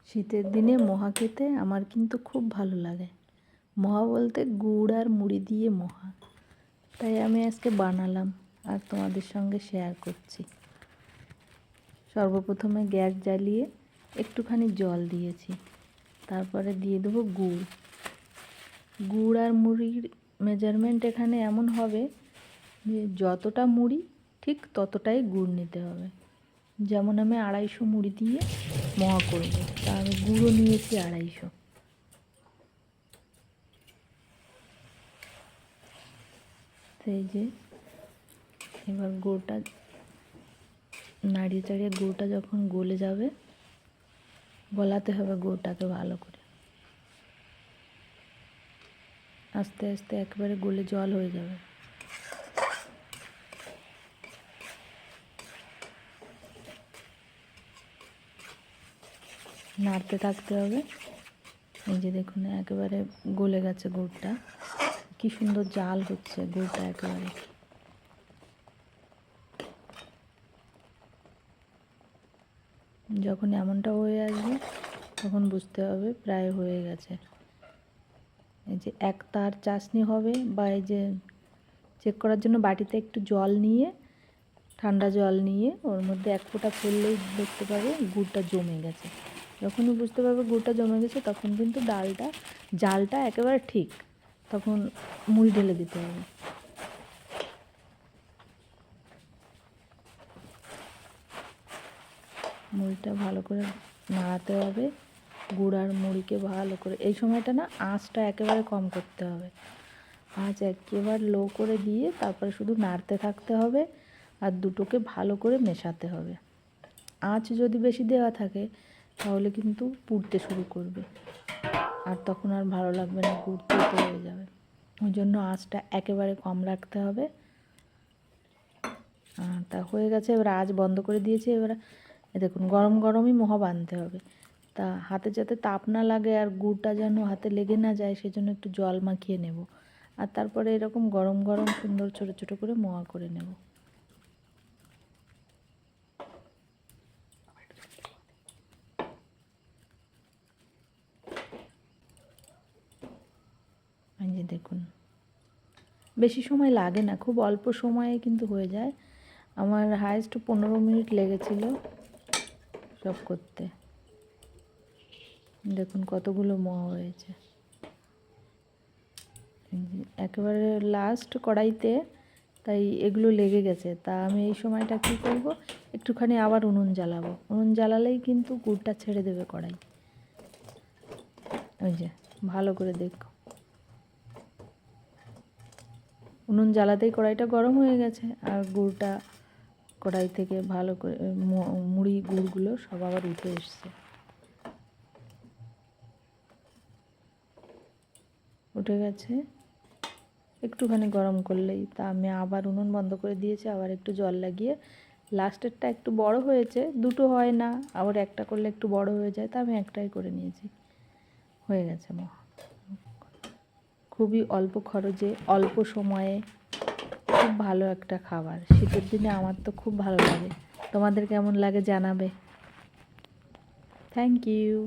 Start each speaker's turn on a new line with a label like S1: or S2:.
S1: শীতের দিনে মোহা খেতে আমার কিন্তু খুব ভালো লাগে। মোহা বলতে গুড় আর মুড়ি দিয়ে মোহা। তাই আমি আজকে বানালাম আর তোমাদের সঙ্গে শেয়ার করছি। সর্বপ্রথমে গ্যাস জ্বালিয়ে একটুখানি জল দিয়েছি, তারপরে দিয়ে দেবো গুড়। গুড় আর মুড়ির মেজারমেন্ট এখানে এমন হবে যে যতটা মুড়ি ঠিক ততটাই গুড় নিতে হবে। যেমন আমি 250 মুড়ি দিয়ে মোয়া করব, তা আমি গুঁড়ো নিয়েছি 250। সেই যে এবার গুড়টা নাড়িয়ে চাড়িয়ে গুড়টা যখন গলে যাবে, গলাতে হবে গুড়টাকে ভালো করে। আস্তে আস্তে একবারে গলে জল হয়ে যাবে। নাড়তে থাকতে হবে। এই যে দেখুন একেবারে গলে গেছে গুড়টা, কি সুন্দর জাল হচ্ছে গুড়টা একেবারে। যখন এমনটা হয়ে আসবে তখন বুঝতে হবে প্রায় হয়ে গেছে। এই যে এক তার চাশনি হবে, বা এই যে চেক করার জন্য বাটিতে একটু জল নিয়ে, ঠান্ডা জল নিয়ে ওর মধ্যে এক ফোঁটা ফেললেই দেখতে পাবে গুড়টা জমে গেছে। যখনই বুঝতে পারবে গুড়টা জমে গেছে তখন কিন্তু জালটা একেবারে ঠিক, তখন মুড়ি ঢেলে দিতে হবে। মুড়িটা ভালো করে নাড়াতে হবে, গুড় আর মুড়িকে ভালো করে। এই সময়টা না আঁচটা একেবারে কম করতে হবে, আঁচ একেবারে লো করে দিয়ে তারপরে শুধু নাড়তে থাকতে হবে আর দুটোকে ভালো করে মেশাতে হবে। আঁচ যদি বেশি দেওয়া থাকে তাহলে কিন্তু পুড়তে শুরু করবে, আর তখন আর ভালো লাগবে না, গুড় তেতো হয়ে যাবে। ওই জন্য আঁচটা একেবারে কম রাখতে হবে। তা হয়ে গেছে, এবার আঁচ বন্ধ করে দিয়েছি। এবার দেখুন গরম গরমই মোহা বানতে হবে। তা হাতে যাতে তাপ না লাগে আর গুড়টা যেন হাতে লেগে না যায়, সেজন্য একটু জল মাখিয়ে নেব। আর তারপরে এরকম গরম গরম সুন্দর ছোটো ছোটো করে মোয়া করে নেব। এই যে দেখুন বেশি সময় লাগে না, খুব অল্প সময়ে কিন্তু হয়ে যায়। আমার হায়েস্ট 15 মিনিট লেগেছিল সব করতে। দেখুন কতগুলো মোয়া হয়েছে। একেবারে লাস্ট কড়াইতে, তাই এগুলো লেগে গেছে। তা আমি এই সময়টা কী করব, একটুখানি আবার উনুন জ্বালাবো। উনুন জ্বালালেই কিন্তু গুড়টা ছেড়ে দেবে কড়াই। ওই যে ভালো করে দেখো, উনুন জ্বালাতেই কড়াইটা গরম হয়ে গেছে আর গুড়টা কড়াই থেকে ভালো করে মুড়ি গুড়গুলো সব আবার উঠে এসছে, উঠে গেছে। একটুখানি গরম করলেই, তা আমি আবার উনুন বন্ধ করে দিয়েছি, আবার একটু জল লাগিয়ে। লাস্টেরটা একটু বড় হয়েছে, দুটো হয় না, আবার একটা করলে একটু বড় হয়ে যায়, তা আমি একটাই করে নিয়েছি। হয়ে গেছে মা। খুবই অল্প খরচে অল্প সময়ে খুব ভালো একটা খাবার। শীতের দিনে আমার তো খুব ভালো লাগে। তোমাদের কেমন লাগে জানাবে। Thank you.